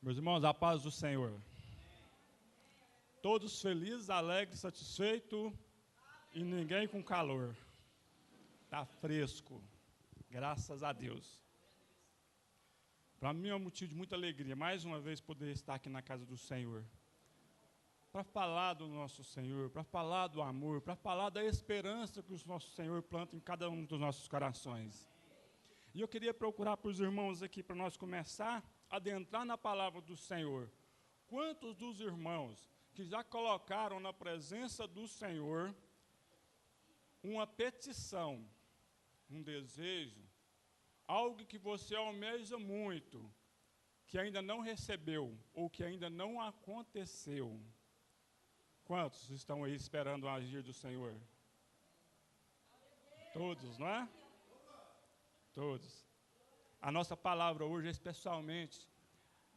Meus irmãos, a paz do Senhor. Todos felizes, alegres, satisfeitos e ninguém com calor. Está fresco, graças a Deus. Para mim é um motivo de muita alegria, mais uma vez, poder estar aqui na casa do Senhor. Para falar do nosso Senhor, para falar do amor, para falar da esperança que o nosso Senhor planta em cada um dos nossos corações. E eu queria procurar para os irmãos aqui, para nós começar a adentrar na palavra do Senhor. Quantos dos irmãos que já colocaram na presença do Senhor uma petição, um desejo, algo que você almeja muito, que ainda não recebeu ou que ainda não aconteceu? Quantos estão aí esperando o agir do Senhor? Todos, não é? Todos. A nossa palavra hoje é especialmente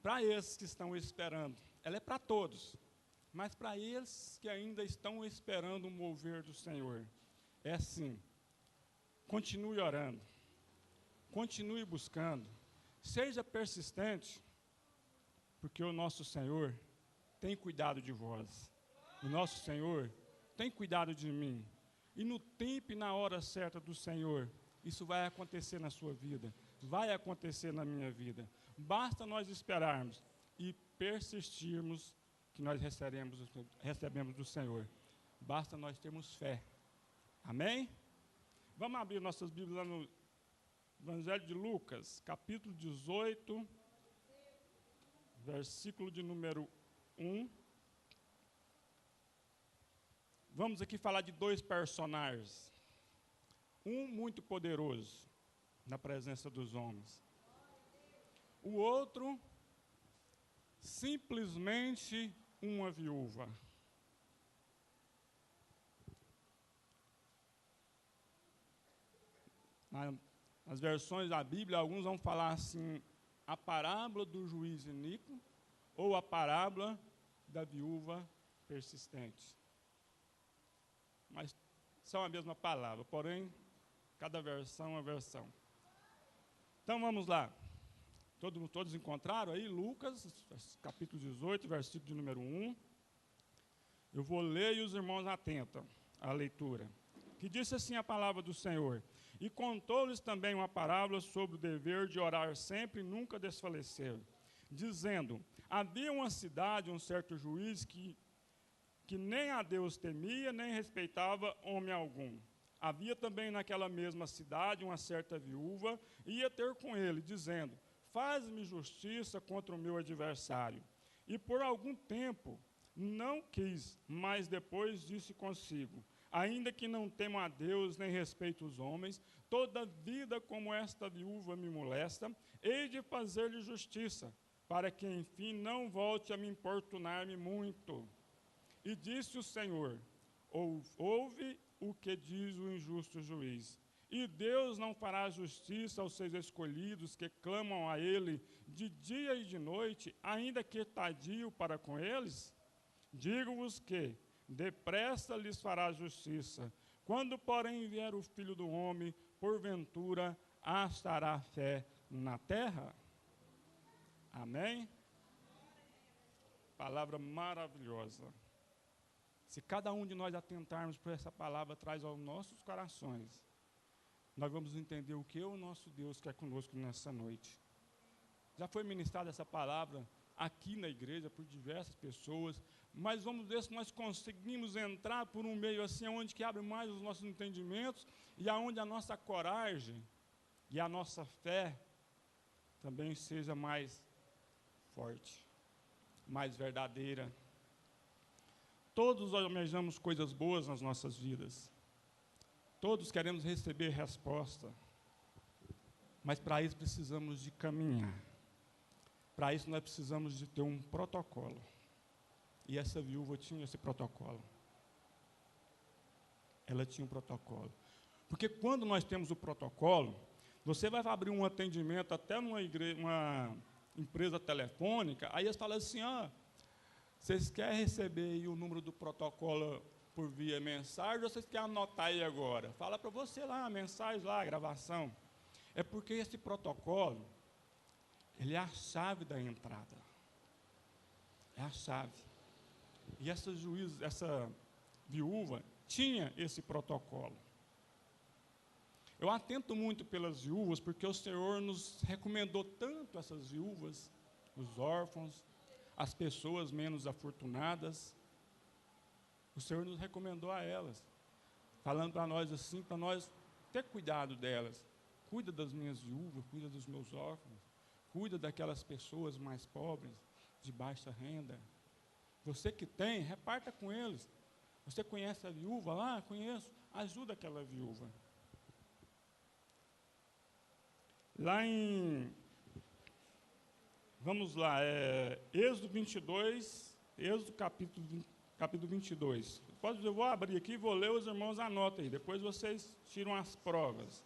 para esses que estão esperando. Ela é para todos, mas para eles que ainda estão esperando o mover do Senhor. É assim: continue orando, continue buscando, seja persistente, porque o nosso Senhor tem cuidado de vós. O nosso Senhor tem cuidado de mim. E no tempo e na hora certa do Senhor, isso vai acontecer na sua vida, vai acontecer na minha vida. Basta nós esperarmos e persistirmos que nós recebemos do Senhor. Basta nós termos fé. Amém? Vamos abrir nossas Bíblias lá no Evangelho de Lucas, capítulo 18, versículo de número 1. Vamos aqui falar de dois personagens. Um muito poderoso na presença dos homens. O outro, simplesmente uma viúva. Nas versões da Bíblia, alguns vão falar assim: a parábola do juiz iníquo ou a parábola da viúva persistente. Mas são a mesma palavra, porém, cada versão é uma versão. Então vamos lá. Todos encontraram aí Lucas, capítulo 18, versículo de número 1. Eu vou ler e os irmãos atentam à leitura. Que disse assim a palavra do Senhor: e contou-lhes também uma parábola sobre o dever de orar sempre e nunca desfalecer, dizendo: havia uma cidade, um certo juiz que nem a Deus temia, nem respeitava homem algum. Havia também naquela mesma cidade uma certa viúva, e ia ter com ele, dizendo: faz-me justiça contra o meu adversário. E por algum tempo não quis, mas depois disse consigo: ainda que não temo a Deus, nem respeito os homens, toda vida como esta viúva me molesta, hei de fazer-lhe justiça, para que enfim não volte a me importunar-me muito. E disse o Senhor: ouve o que diz o injusto juiz. E Deus não fará justiça aos seus escolhidos que clamam a Ele de dia e de noite, ainda que tardio para com eles? Digo-vos que depressa lhes fará justiça. Quando, porém, vier o Filho do Homem, porventura achará fé na terra? Amém? Palavra maravilhosa. Se cada um de nós atentarmos para essa palavra, traz aos nossos corações, nós vamos entender o que o nosso Deus quer conosco nessa noite. Já foi ministrada essa palavra aqui na igreja por diversas pessoas, mas vamos ver se nós conseguimos entrar por um meio assim, onde que abre mais os nossos entendimentos e aonde a nossa coragem e a nossa fé também seja mais forte, mais verdadeira. Todos almejamos coisas boas nas nossas vidas. Todos queremos receber resposta. Mas para isso precisamos de caminhar. Para isso nós precisamos de ter um protocolo. E essa viúva tinha esse protocolo. Ela tinha um protocolo. Porque quando nós temos o protocolo, você vai abrir um atendimento até numa uma empresa telefônica, aí eles falam assim: vocês querem receber aí o número do protocolo por via mensagem ou vocês querem anotar aí agora? Fala para você lá, a mensagem lá, a gravação. É porque esse protocolo, ele é a chave da entrada. É a chave. E essa viúva tinha esse protocolo. Eu atento muito pelas viúvas, porque o Senhor nos recomendou tanto essas viúvas, os órfãos, as pessoas menos afortunadas. O Senhor nos recomendou a elas, falando para nós assim, para nós ter cuidado delas. Cuida das minhas viúvas, cuida dos meus órfãos, cuida daquelas pessoas mais pobres, de baixa renda. Você que tem, reparta com eles. Você conhece a viúva lá? Conheço. Ajuda aquela viúva. Lá em, vamos lá, Êxodo 22, Êxodo capítulo 22. Eu vou abrir aqui e vou ler, os irmãos anotem aí, depois vocês tiram as provas.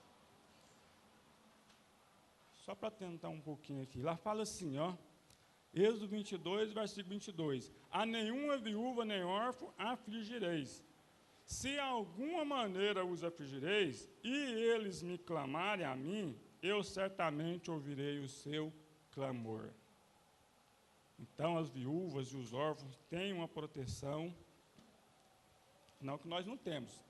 Só para tentar um pouquinho aqui. Lá fala assim, ó, Êxodo 22, versículo 22. A nenhuma viúva nem órfão afligireis. Se alguma maneira os afligireis, e eles me clamarem a mim, eu certamente ouvirei o seu clamor. Então, as viúvas e os órfãos têm uma proteção, não que nós não temos,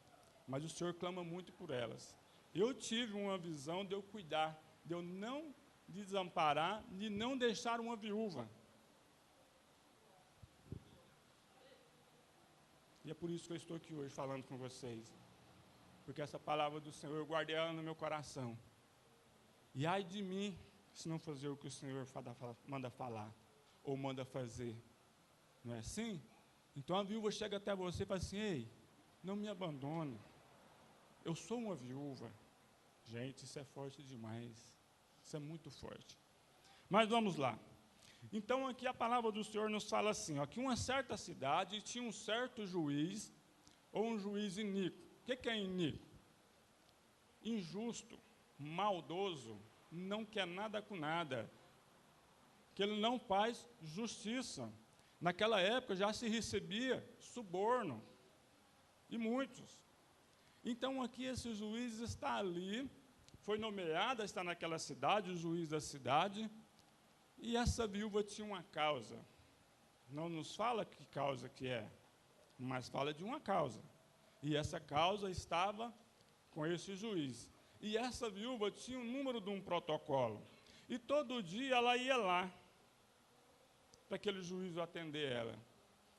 mas o Senhor clama muito por elas. Eu tive uma visão de eu cuidar, de eu não desamparar, de não deixar uma viúva. E é por isso que eu estou aqui hoje falando com vocês. Porque essa palavra do Senhor, eu guardei ela no meu coração. E ai de mim, se não fazer o que o Senhor manda falar, ou manda fazer. Não é assim? Então a viúva chega até você e fala assim, ei, não me abandone. Eu sou uma viúva. Gente, isso é forte demais. Isso é muito forte. Mas vamos lá. Então aqui a palavra do Senhor nos fala assim, ó, que uma certa cidade tinha um certo juiz, ou um juiz iníquo. O que é iníquo? Injusto, maldoso, não quer nada com nada, que ele não faz justiça. Naquela época já se recebia suborno, e muitos. Então aqui esse juiz está ali, foi nomeado, está naquela cidade, o juiz da cidade, e essa viúva tinha uma causa. Não nos fala que causa que é, mas fala de uma causa. E essa causa estava com esse juiz. E essa viúva tinha um número de um protocolo. E todo dia ela ia lá, para aquele juiz atender ela.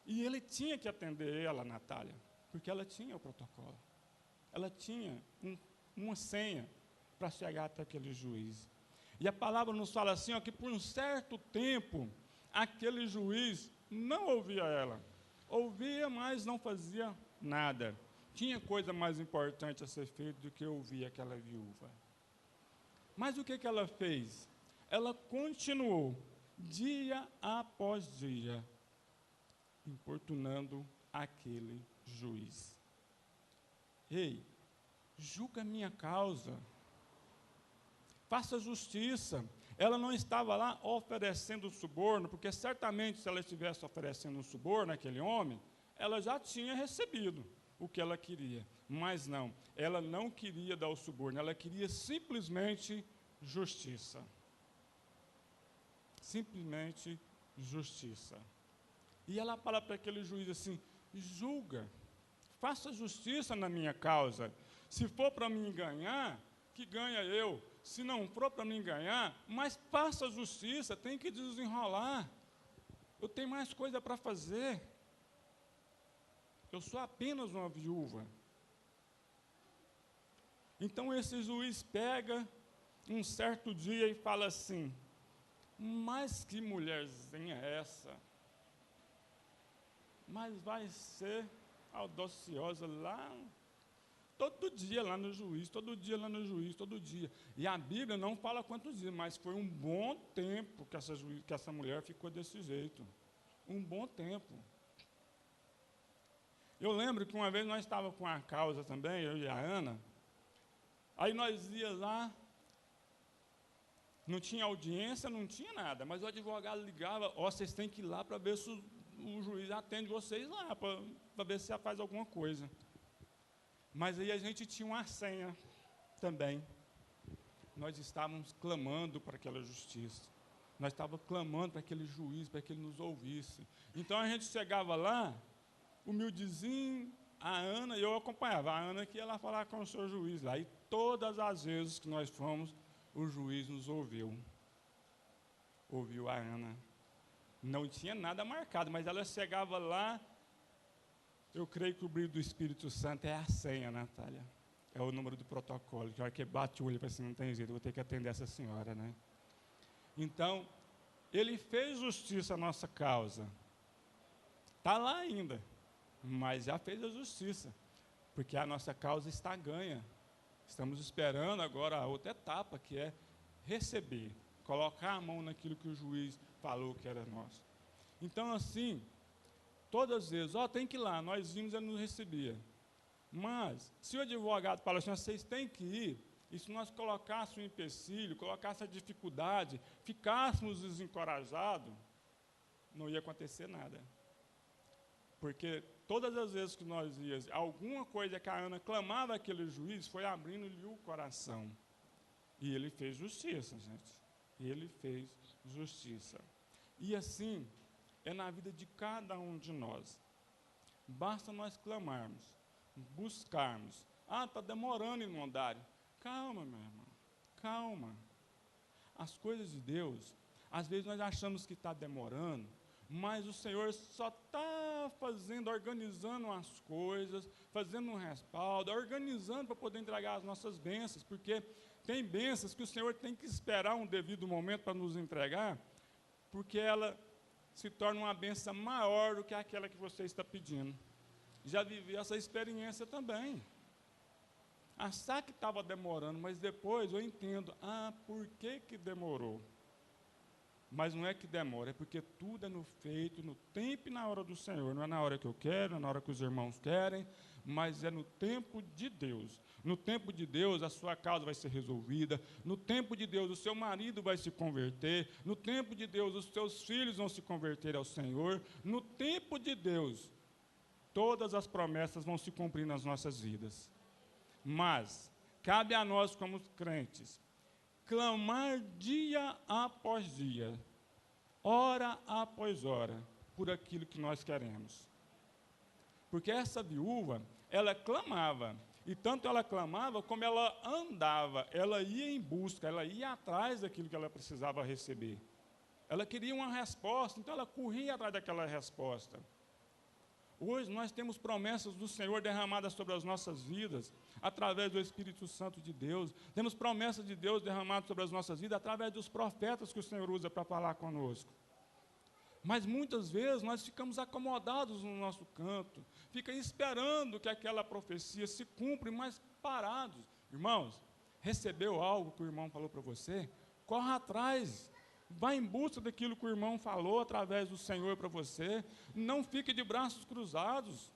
E ele tinha que atender ela, Natália, porque ela tinha o protocolo. Ela tinha uma senha para chegar até aquele juiz. E a palavra nos fala assim, ó, que por um certo tempo, aquele juiz não ouvia ela. Ouvia, mas não fazia nada. Tinha coisa mais importante a ser feita do que ouvir aquela viúva. Mas o que ela fez? Ela continuou, dia após dia, importunando aquele juiz. Ei, julga a minha causa. Faça justiça. Ela não estava lá oferecendo suborno, porque certamente se ela estivesse oferecendo um suborno àquele homem, ela já tinha recebido o que ela queria. Mas não, ela não queria dar o suborno, ela queria simplesmente justiça. Simplesmente justiça. E ela fala para aquele juiz assim, julga, faça justiça na minha causa. Se for para mim ganhar, que ganha eu. Se não for para mim ganhar, mas faça justiça, tem que desenrolar. Eu tenho mais coisa para fazer. Eu sou apenas uma viúva. Então esse juiz pega um certo dia e fala assim, mas que mulherzinha é essa? Mas vai ser audaciosa lá, todo dia lá no juiz, todo dia lá no juiz, todo dia. E a Bíblia não fala quantos dias, mas foi um bom tempo que essa mulher ficou desse jeito. Um bom tempo. Eu lembro que uma vez nós estávamos com a causa também, eu e a Ana, aí nós ia lá, não tinha audiência, não tinha nada, mas o advogado ligava, ó, vocês têm que ir lá para ver se o juiz atende vocês lá, para ver se faz alguma coisa. Mas aí a gente tinha uma senha também. Nós estávamos clamando para aquela justiça. Nós estávamos clamando para aquele juiz, para que ele nos ouvisse. Então a gente chegava lá, humildezinho, a Ana, e eu acompanhava. A Ana que ia lá falar com o seu juiz lá. E todas as vezes que nós fomos, o juiz nos ouviu. Ouviu a Ana. Não tinha nada marcado, mas ela chegava lá. Eu creio que o brilho do Espírito Santo é a senha, Natália. É o número do protocolo. Que a hora que bate o olho para assim, não tem jeito, eu vou ter que atender essa senhora, né? Então, ele fez justiça à nossa causa. Está lá ainda, mas já fez a justiça, porque a nossa causa está ganha. Estamos esperando agora a outra etapa, que é receber, colocar a mão naquilo que o juiz falou que era nosso. Então, assim, todas as vezes, tem que ir lá, nós vimos e ele nos recebia. Mas, se o advogado fala assim, vocês têm que ir, e se nós colocássemos um empecilho, colocássemos a dificuldade, ficássemos desencorajados, não ia acontecer nada. Porque todas as vezes que nós íamos, alguma coisa que a Ana clamava àquele juiz, foi abrindo-lhe o coração. E ele fez justiça, gente. Ele fez justiça. E assim, é na vida de cada um de nós. Basta nós clamarmos, buscarmos. Está demorando, irmãodário. Calma, meu irmão, calma. As coisas de Deus, às vezes nós achamos que está demorando, mas o Senhor só está organizando as coisas, fazendo um respaldo, organizando para poder entregar as nossas bênçãos, porque tem bênçãos que o Senhor tem que esperar um devido momento para nos entregar, porque ela se torna uma bênção maior do que aquela que você está pedindo. Já vivi essa experiência também. Achar que estava demorando, mas depois eu entendo, por que demorou? Mas não é que demora, é porque tudo é feito no tempo e na hora do Senhor. Não é na hora que eu quero, não é na hora que os irmãos querem, mas é no tempo de Deus. No tempo de Deus, a sua causa vai ser resolvida. No tempo de Deus, o seu marido vai se converter. No tempo de Deus, os seus filhos vão se converter ao Senhor. No tempo de Deus, todas as promessas vão se cumprir nas nossas vidas. Mas cabe a nós, como crentes, clamar dia após dia, hora após hora, por aquilo que nós queremos. Porque essa viúva, ela clamava, e tanto ela clamava como ela andava, ela ia em busca, ela ia atrás daquilo que ela precisava receber. Ela queria uma resposta, então ela corria atrás daquela resposta. Hoje nós temos promessas do Senhor derramadas sobre as nossas vidas, através do Espírito Santo de Deus. Temos promessas de Deus derramadas sobre as nossas vidas, através dos profetas que o Senhor usa para falar conosco. Mas muitas vezes nós ficamos acomodados no nosso canto, fica esperando que aquela profecia se cumpra, mas parados. Irmãos, recebeu algo que o irmão falou para você? Corra atrás. Vá em busca daquilo que o irmão falou através do Senhor para você. Não fique de braços cruzados.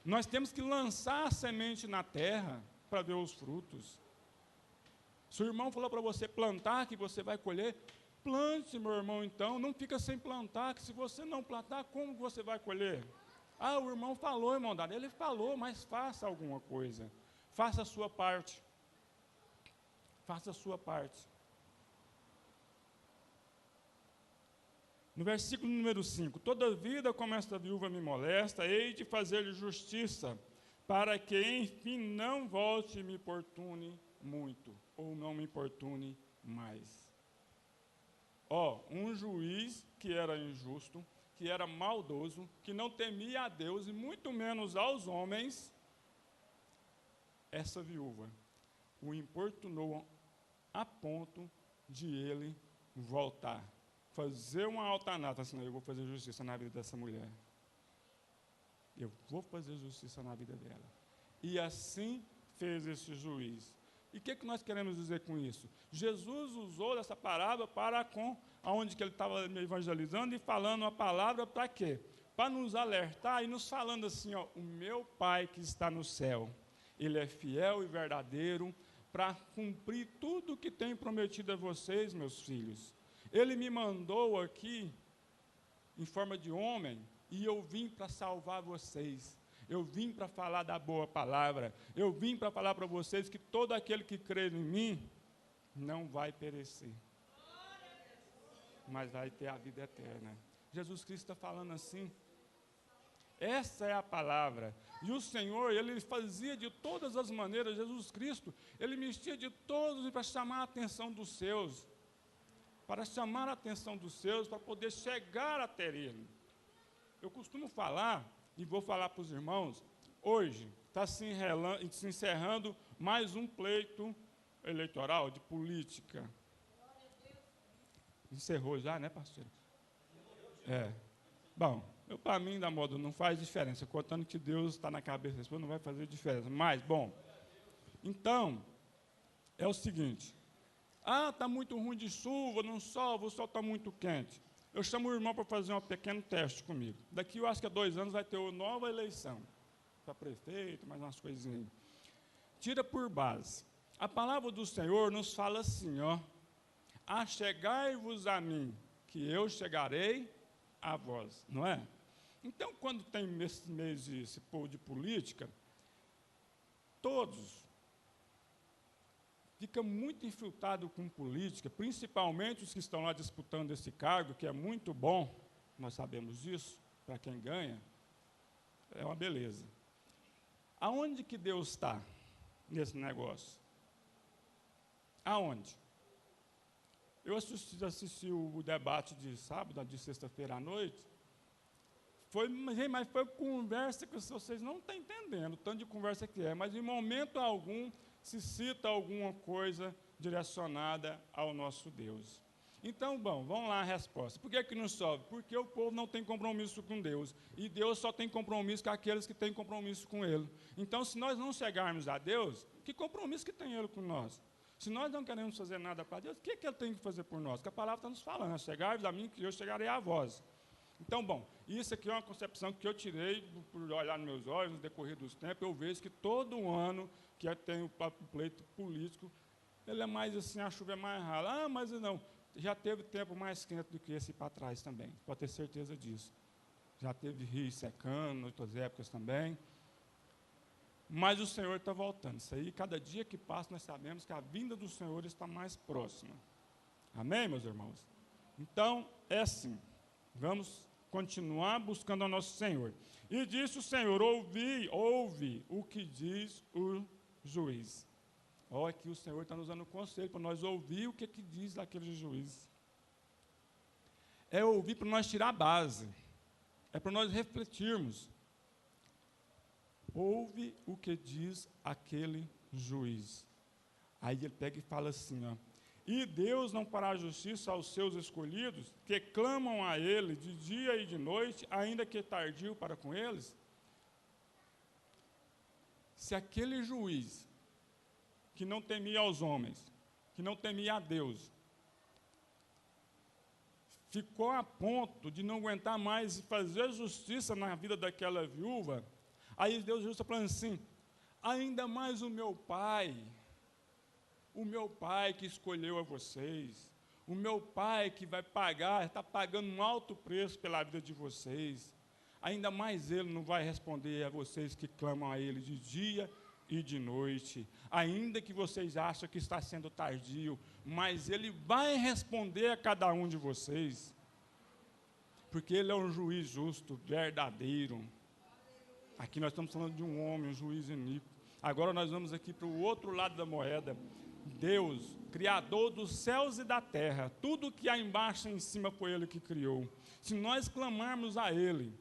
Nós temos que lançar a semente na terra para ver os frutos. Se o irmão falou para você plantar, que você vai colher, plante, meu irmão, então. Não fica sem plantar, que se você não plantar, como você vai colher? O irmão falou, irmão Dado. Ele falou, mas faça alguma coisa. Faça a sua parte. Faça a sua parte. No versículo número 5, todavia, como esta viúva me molesta, hei de fazer-lhe justiça, para que, enfim, não volte e me importune muito, ou não me importune mais. Um juiz que era injusto, que era maldoso, que não temia a Deus e muito menos aos homens, essa viúva o importunou a ponto de ele voltar. Fazer uma altanata, assim, eu vou fazer justiça na vida dessa mulher. Eu vou fazer justiça na vida dela. E assim fez esse juiz. E o que nós queremos dizer com isso? Jesus usou essa parábola para aonde que ele estava evangelizando e falando a palavra para quê? Para nos alertar e nos falando assim, o meu Pai que está no céu, Ele é fiel e verdadeiro para cumprir tudo o que tem prometido a vocês, meus filhos. Ele me mandou aqui, em forma de homem, e eu vim para salvar vocês. Eu vim para falar da boa palavra. Eu vim para falar para vocês que todo aquele que crê em mim não vai perecer. mas vai ter a vida eterna. Jesus Cristo está falando assim. Essa é a palavra. E o Senhor, Ele fazia de todas as maneiras, Jesus Cristo, Ele mexia de todos para chamar a atenção dos seus. Para chamar a atenção dos seus, para poder chegar até Ele. Eu costumo falar, e vou falar para os irmãos, hoje está se encerrando mais um pleito eleitoral, de política. Encerrou já, né, pastor? Bom, para mim, da moda, não faz diferença. Contando que Deus está na cabeça das pessoas, não vai fazer diferença. Mas, bom, então, é o seguinte. Está muito ruim de chuva, não chove, o sol está muito quente. Eu chamo o irmão para fazer um pequeno teste comigo. Daqui, eu acho que há 2 anos, vai ter uma nova eleição. Para prefeito, mais umas coisinhas. Tira por base. A palavra do Senhor nos fala assim, achegai-vos a mim, que eu chegarei a vós, não é? Então, quando tem esse mês esse povo de política, todos ficam muito infiltrados com política, principalmente os que estão lá disputando esse cargo, que é muito bom, nós sabemos disso, para quem ganha, é uma beleza. Aonde que Deus está nesse negócio? Aonde? Eu assisti o debate de sábado, de sexta-feira à noite, mas foi conversa que vocês não estão entendendo, o tanto de conversa que é, mas em momento algum se cita alguma coisa direcionada ao nosso Deus. Então, bom, vamos lá a resposta. Por que não sobe? Porque o povo não tem compromisso com Deus, e Deus só tem compromisso com aqueles que têm compromisso com Ele. Então, se nós não chegarmos a Deus, que compromisso que tem Ele com nós? Se nós não queremos fazer nada para Deus, o que Ele tem que fazer por nós? Que a palavra está nos falando, chegai-vos a mim, que eu chegarei a vós. Então, bom, isso aqui é uma concepção que eu tirei por olhar nos meus olhos, no decorrer dos tempos, eu vejo que todo ano que tem o pleito político, ele é mais assim, a chuva é mais rala. Mas não, já teve tempo mais quente do que esse para trás também, pode ter certeza disso. Já teve rio secando, em outras épocas também. Mas o Senhor está voltando. Isso aí, cada dia que passa, nós sabemos que a vinda do Senhor está mais próxima. Amém, meus irmãos? Então, é assim. Vamos continuar buscando ao nosso Senhor. E disse o Senhor, ouve o que diz o juiz. Olha que o Senhor está nos dando conselho para nós ouvir o que diz aquele juiz. É ouvir para nós tirar a base. É para nós refletirmos. Ouve o que diz aquele juiz. Aí ele pega e fala assim, e Deus não fará justiça aos seus escolhidos, que clamam a Ele de dia e de noite, ainda que tardio para com eles? Se aquele juiz, que não temia aos homens, que não temia a Deus, ficou a ponto de não aguentar mais e fazer justiça na vida daquela viúva, aí Deus está falando assim, ainda mais o meu Pai que escolheu a vocês, o meu Pai que vai pagar, está pagando um alto preço pela vida de vocês, ainda mais Ele não vai responder a vocês que clamam a Ele de dia e de noite, ainda que vocês acham que está sendo tardio, mas Ele vai responder a cada um de vocês, porque Ele é um juiz justo, verdadeiro. Aqui nós estamos falando de um homem, um juiz iníquo. Agora nós vamos aqui para o outro lado da moeda. Deus, Criador dos céus e da terra, tudo que há embaixo e em cima foi Ele que criou. Se nós clamarmos a Ele,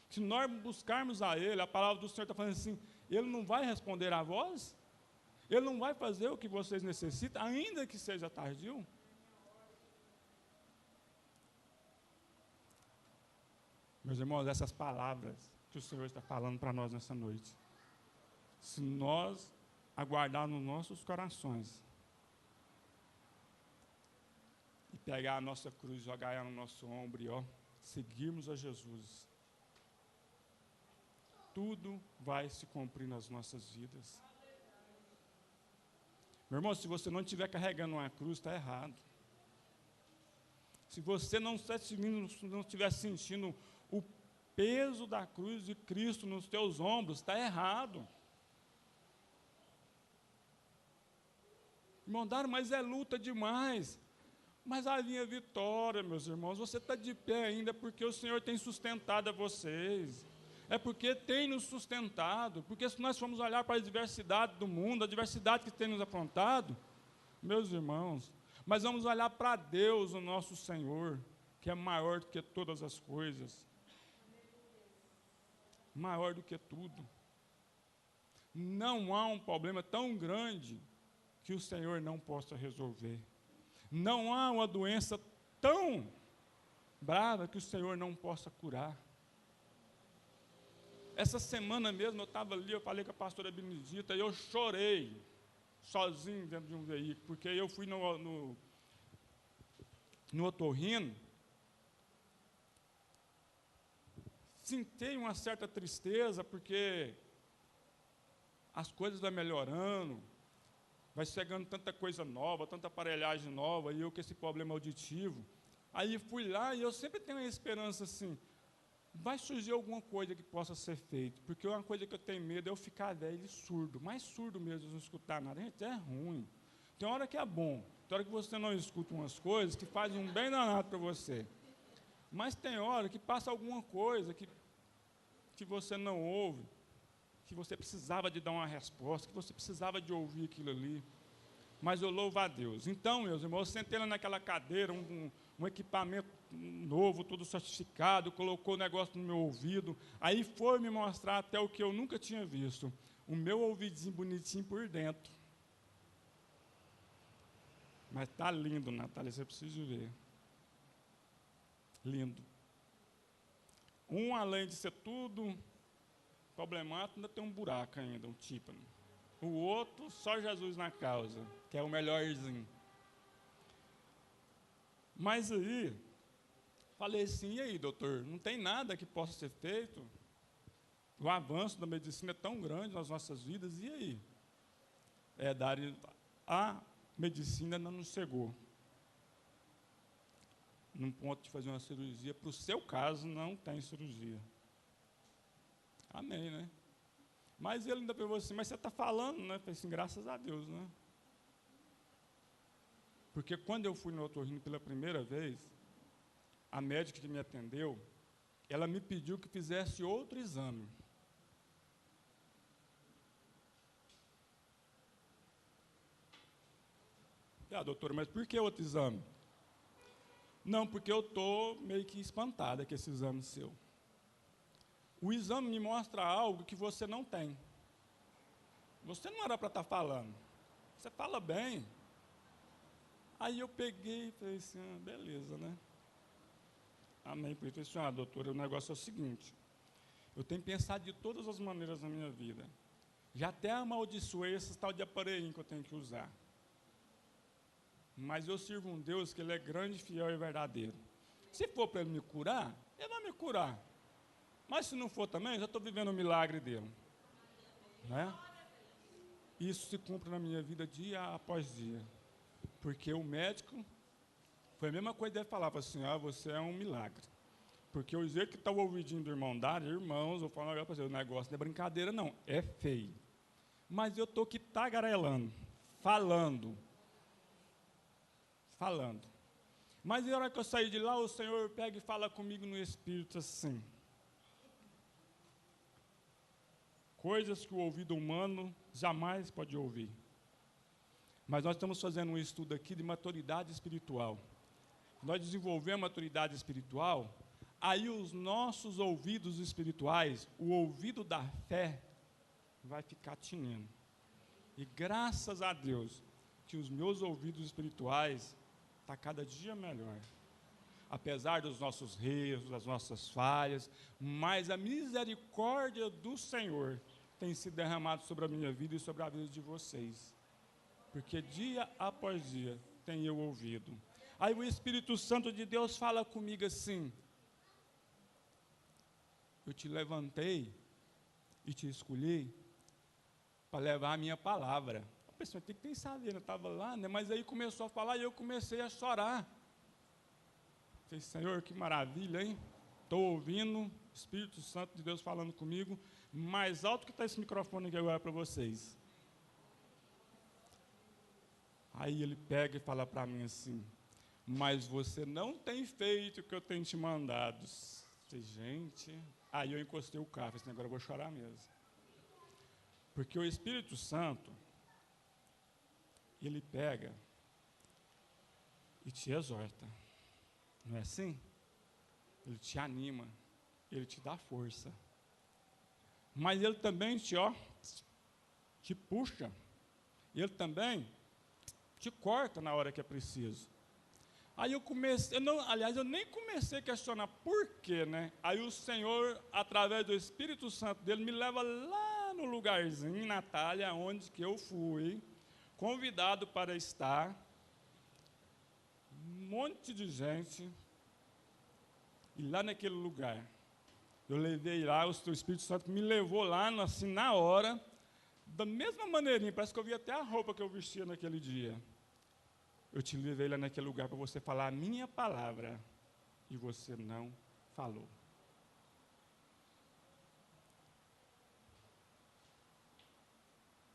se nós buscarmos a Ele, a palavra do Senhor está falando assim, Ele não vai responder a vós? Ele não vai fazer o que vocês necessitam, ainda que seja tardio? Meus irmãos, essas palavras que o Senhor está falando para nós nessa noite, se nós aguardarmos nos nossos corações e pegar a nossa cruz, jogar ela no nosso ombro e seguirmos a Jesus, tudo vai se cumprir nas nossas vidas. Meu irmão, se você não estiver carregando uma cruz, está errado. Se você não estiver sentindo o peso da cruz de Cristo nos teus ombros, está errado. Irmão, mas é luta demais. Mas havia vitória, meus irmãos. Você está de pé ainda porque o Senhor tem sustentado a vocês. É porque tem nos sustentado. Porque se nós formos olhar para a diversidade do mundo, a diversidade que tem nos aprontado, meus irmãos, mas vamos olhar para Deus, o nosso Senhor, que é maior do que todas as coisas. Maior do que tudo. Não há um problema tão grande que o Senhor não possa resolver. Não há uma doença tão brava que o Senhor não possa curar. Essa semana mesmo eu estava ali, eu falei com a pastora Benedita e eu chorei, sozinho dentro de um veículo, porque eu fui no otorrino, senti uma certa tristeza, porque as coisas vão melhorando, vai chegando tanta coisa nova, tanta aparelhagem nova, e eu com esse problema auditivo. Aí fui lá e eu sempre tenho a esperança assim, vai surgir alguma coisa que possa ser feita, porque uma coisa que eu tenho medo é eu ficar velho e surdo, mais surdo mesmo, não escutar nada. Gente, é ruim. Tem hora que é bom, tem hora que você não escuta umas coisas que fazem um bem danado para você. Mas tem hora que passa alguma coisa que você não ouve, que você precisava de dar uma resposta, que você precisava de ouvir aquilo ali. Mas eu louvo a Deus. Então, meus irmãos, eu sentei lá naquela cadeira, um equipamento novo, todo certificado, colocou o negócio no meu ouvido, aí foi me mostrar até o que eu nunca tinha visto, o meu ouvidinho bonitinho por dentro. Mas está lindo, Natália, você precisa ver. Lindo. Além de ser tudo problemático, ainda tem um buraco ainda, um tímpano. O outro, só Jesus na causa, que é o melhorzinho. Mas aí, falei assim, e aí, doutor, não tem nada que possa ser feito? O avanço da medicina é tão grande nas nossas vidas, e aí? A medicina não nos chegou num ponto de fazer uma cirurgia. Para o seu caso, não tem cirurgia. Amém, né? Mas ele ainda perguntou assim, mas você está falando, né? Eu falei assim, graças a Deus, né? Porque quando eu fui no otorrino pela primeira vez, a médica que me atendeu, ela me pediu que fizesse outro exame. Doutora, mas por que outro exame? Não, porque eu estou meio que espantada com esse exame seu. O exame me mostra algo que você não tem. Você não era para estar falando. Você fala bem. Aí eu peguei e falei assim, beleza, né? Amém. Por isso, assim, doutora, o negócio é o seguinte. Eu tenho pensado de todas as maneiras na minha vida. Já até amaldiçoei esse tal de aparelhinho que eu tenho que usar. Mas eu sirvo um Deus que Ele é grande, fiel e verdadeiro. Se for para Ele me curar, Ele vai me curar. Mas se não for também, já estou vivendo o milagre dele. Né? Isso se cumpre na minha vida dia após dia. Porque o médico, foi a mesma coisa dele falar, assim, você é um milagre. Porque o jeito que está o ouvidinho do irmão Dário, irmãos, eu falo para você, o negócio não é brincadeira não, é feio. Mas eu estou aqui tagarelando, falando. Mas na hora que eu saí de lá, o Senhor pega e fala comigo no Espírito assim. Coisas que o ouvido humano jamais pode ouvir. Mas nós estamos fazendo um estudo aqui de maturidade espiritual. Nós desenvolvemos maturidade espiritual, aí os nossos ouvidos espirituais, o ouvido da fé, vai ficar tinindo. E graças a Deus, que os meus ouvidos espirituais estão cada dia melhor. Apesar dos nossos erros, das nossas falhas, mas a misericórdia do Senhor tem se derramado sobre a minha vida e sobre a vida de vocês. Porque dia após dia tenho eu ouvido. Aí o Espírito Santo de Deus fala comigo assim, eu te levantei e te escolhi para levar a minha palavra. A pessoa tem que pensar nele, eu estava lá, né? Mas aí começou a falar e eu comecei a chorar. Falei, Senhor, que maravilha, hein? Estou ouvindo, Espírito Santo de Deus falando comigo, mais alto que está esse microfone aqui agora para vocês. Aí ele pega e fala para mim assim, mas você não tem feito o que eu tenho te mandado. Gente, aí eu encostei o carro, falei assim, agora eu vou chorar mesmo. Porque o Espírito Santo, ele pega e te exorta, não é assim? Ele te anima, ele te dá força. Mas ele também te puxa, ele também te corta na hora que é preciso. Aí eu comecei, eu nem comecei a questionar por quê, né? Aí o Senhor, através do Espírito Santo dele, me leva lá no lugarzinho, Natália, onde que eu fui, convidado para estar, um monte de gente, e lá naquele lugar, eu levei lá, o Espírito Santo me levou lá, assim, na hora, da mesma maneirinha, parece que eu vi até a roupa que eu vestia naquele dia. Eu te levei lá naquele lugar para você falar a minha palavra, e você não falou.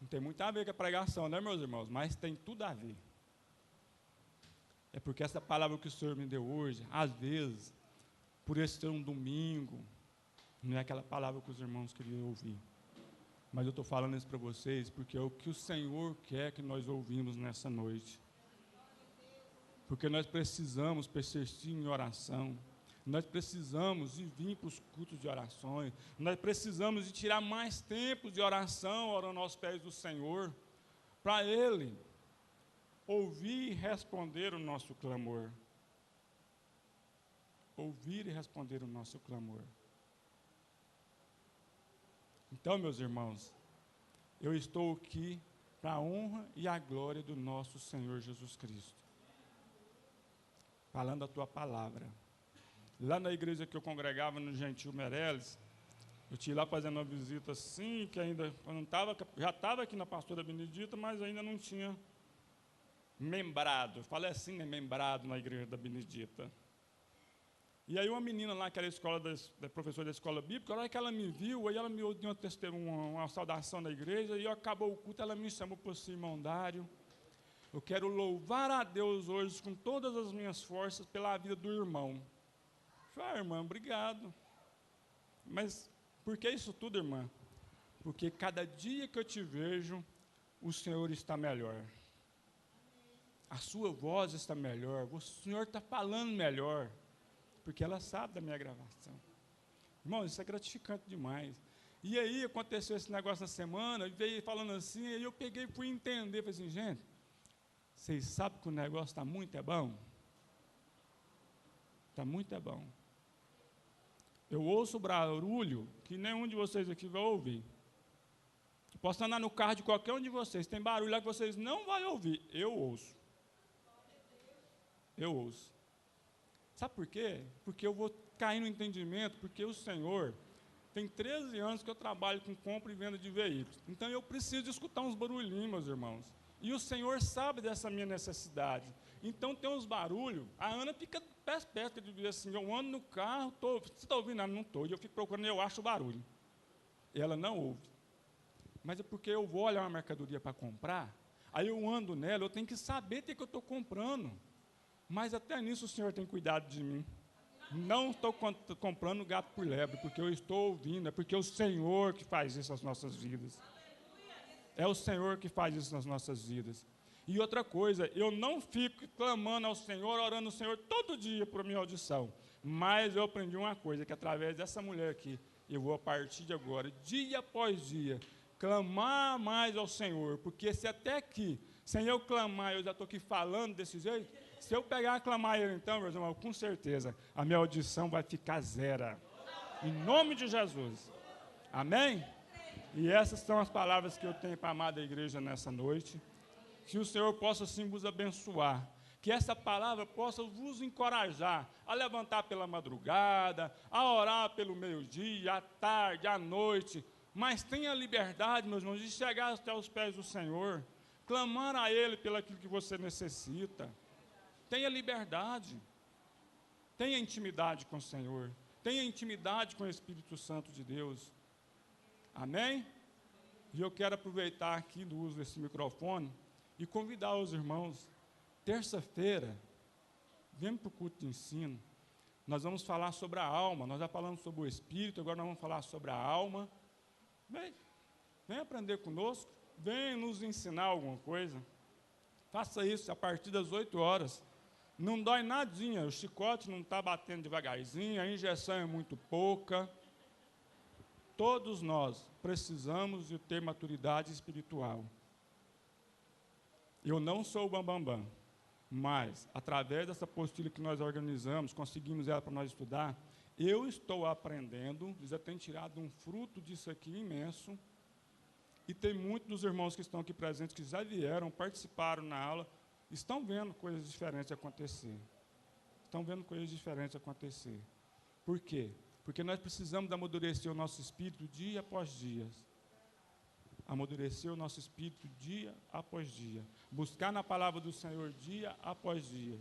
Não tem muito a ver com a pregação, né, meus irmãos? Mas tem tudo a ver. É porque essa palavra que o Senhor me deu hoje, às vezes, por esse ser um domingo, não é aquela palavra que os irmãos queriam ouvir. Mas eu estou falando isso para vocês porque é o que o Senhor quer que nós ouvimos nessa noite. Porque nós precisamos persistir em oração. Nós precisamos de vir para os cultos de orações. Nós precisamos de tirar mais tempo de oração, orando aos pés do Senhor, para Ele ouvir e responder o nosso clamor. Ouvir e responder o nosso clamor. Então, meus irmãos, eu estou aqui para a honra e a glória do nosso Senhor Jesus Cristo, falando a tua palavra. Lá na igreja que eu congregava, no Gentil Meireles, eu tinha lá fazendo uma visita assim, que ainda eu não tava, já estava aqui na pastora Benedita, mas ainda não tinha membrado. Eu falei assim, né, membrado na igreja da Benedita. E aí uma menina lá, que era professora da escola bíblica, a hora que ela me viu, aí ela me deu uma saudação na igreja, e acabou o culto, ela me chamou para o irmão Dário. Eu quero louvar a Deus hoje com todas as minhas forças pela vida do irmão. Eu falei, irmã, obrigado. Mas por que isso tudo, irmã? Porque cada dia que eu te vejo, o Senhor está melhor. A sua voz está melhor, o Senhor está falando melhor. Porque ela sabe da minha gravação. Irmão, isso é gratificante demais. E aí aconteceu esse negócio na semana, veio falando assim, aí eu peguei e fui entender, falei assim, gente, vocês sabem que o negócio está muito bom? Está muito bom. Eu ouço o barulho que nenhum de vocês aqui vai ouvir. Eu posso andar no carro de qualquer um de vocês, tem barulho lá que vocês não vão ouvir. Eu ouço. Eu ouço. Sabe por quê? Porque eu vou cair no entendimento, porque o Senhor, tem 13 anos que eu trabalho com compra e venda de veículos. Então eu preciso escutar uns barulhinhos, meus irmãos. E o Senhor sabe dessa minha necessidade. Então tem uns barulhos, a Ana fica perto de dizer assim, eu ando no carro, você está ouvindo? Não, não estou. E eu fico procurando e eu acho o barulho. E ela não ouve. Mas é porque eu vou olhar uma mercadoria para comprar, aí eu ando nela, eu tenho que saber o que eu estou comprando. Mas até nisso o Senhor tem cuidado de mim. Não estou comprando gato por lebre, porque eu estou ouvindo, é porque é o Senhor que faz isso nas nossas vidas. É o Senhor que faz isso nas nossas vidas. E outra coisa, eu não fico clamando ao Senhor, orando ao Senhor todo dia por minha audição. Mas eu aprendi uma coisa, que através dessa mulher aqui, eu vou a partir de agora, dia após dia, clamar mais ao Senhor. Porque se até aqui, sem eu clamar, eu já estou aqui falando desse jeito, se eu pegar e clamar ele então, meus irmãos, com certeza, a minha audição vai ficar zero. Em nome de Jesus. Amém? E essas são as palavras que eu tenho para a amada igreja nessa noite. Que o Senhor possa sim vos abençoar. Que essa palavra possa vos encorajar a levantar pela madrugada, a orar pelo meio-dia, à tarde, à noite. Mas tenha liberdade, meus irmãos, de chegar até os pés do Senhor. Clamar a Ele pelo aquilo que você necessita. Tenha liberdade. Tenha intimidade com o Senhor. Tenha intimidade com o Espírito Santo de Deus. Amém? E eu quero aproveitar aqui do uso desse microfone e convidar os irmãos, terça-feira, vem para o culto de ensino. Nós vamos falar sobre a alma. Nós já falamos sobre o espírito, agora nós vamos falar sobre a alma. Vem aprender conosco. Vem nos ensinar alguma coisa. Faça isso a partir das 8 horas. Não dói nadinha, o chicote não está batendo devagarzinho, a injeção é muito pouca. Todos nós precisamos de ter maturidade espiritual. Eu não sou o bambambam, mas, através dessa apostila que nós organizamos, conseguimos ela para nós estudar, eu estou aprendendo, já tenho tirado um fruto disso aqui imenso, e tem muitos dos irmãos que estão aqui presentes, que já vieram, participaram na aula, estão vendo coisas diferentes acontecer. Estão vendo coisas diferentes acontecer. Por quê? Porque nós precisamos amadurecer o nosso espírito dia após dia. Amadurecer o nosso espírito dia após dia. Buscar na palavra do Senhor dia após dia.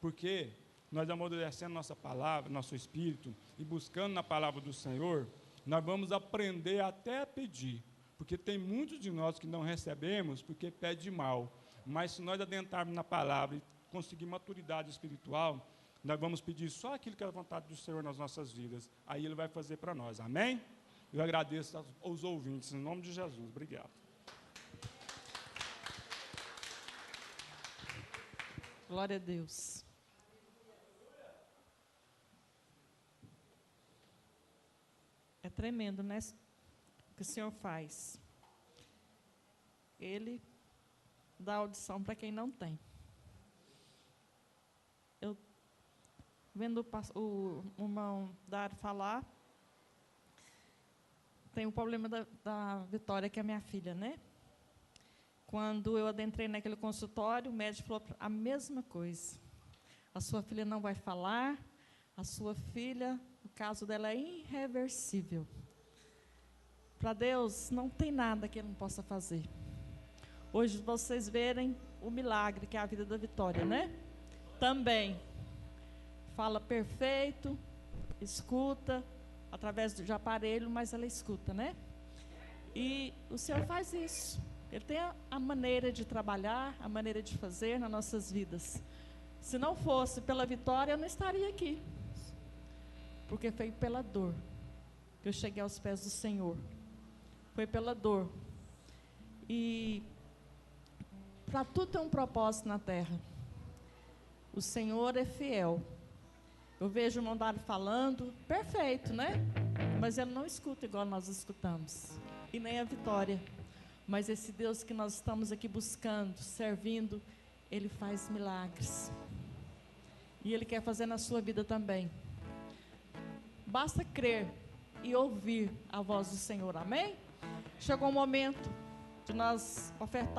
Porque nós amadurecendo nossa palavra, nosso espírito, e buscando na palavra do Senhor, nós vamos aprender até a pedir. Porque tem muitos de nós que não recebemos porque pede mal. Mas se nós adentrarmos na palavra e conseguir maturidade espiritual, nós vamos pedir só aquilo que é a vontade do Senhor nas nossas vidas. Aí Ele vai fazer para nós. Amém? Eu agradeço aos ouvintes, em nome de Jesus. Obrigado. Glória a Deus. É tremendo, né? O que o Senhor faz. Ele dá audição para quem não tem. Eu, vendo o irmão Dário falar, tem o problema da Vitória, que é a minha filha, né? Quando eu adentrei naquele consultório, o médico falou a mesma coisa. A sua filha não vai falar, a sua filha, o caso dela é irreversível. Para Deus, não tem nada que Ele não possa fazer. Hoje vocês verem o milagre que é a vida da Vitória, né? Também fala perfeito, escuta, através de aparelho, mas ela escuta, né? E o Senhor faz isso. Ele tem a maneira de trabalhar, a maneira de fazer nas nossas vidas. Se não fosse pela Vitória, eu não estaria aqui. Porque foi pela dor que eu cheguei aos pés do Senhor. Foi pela dor. E para tudo tem um propósito na terra. O Senhor é fiel. Eu vejo o irmão Dário falando, perfeito, né? Mas ele não escuta igual nós escutamos. E nem a Vitória. Mas esse Deus que nós estamos aqui buscando, servindo, Ele faz milagres. E Ele quer fazer na sua vida também. Basta crer e ouvir a voz do Senhor, amém? Chegou o momento de nós ofertar.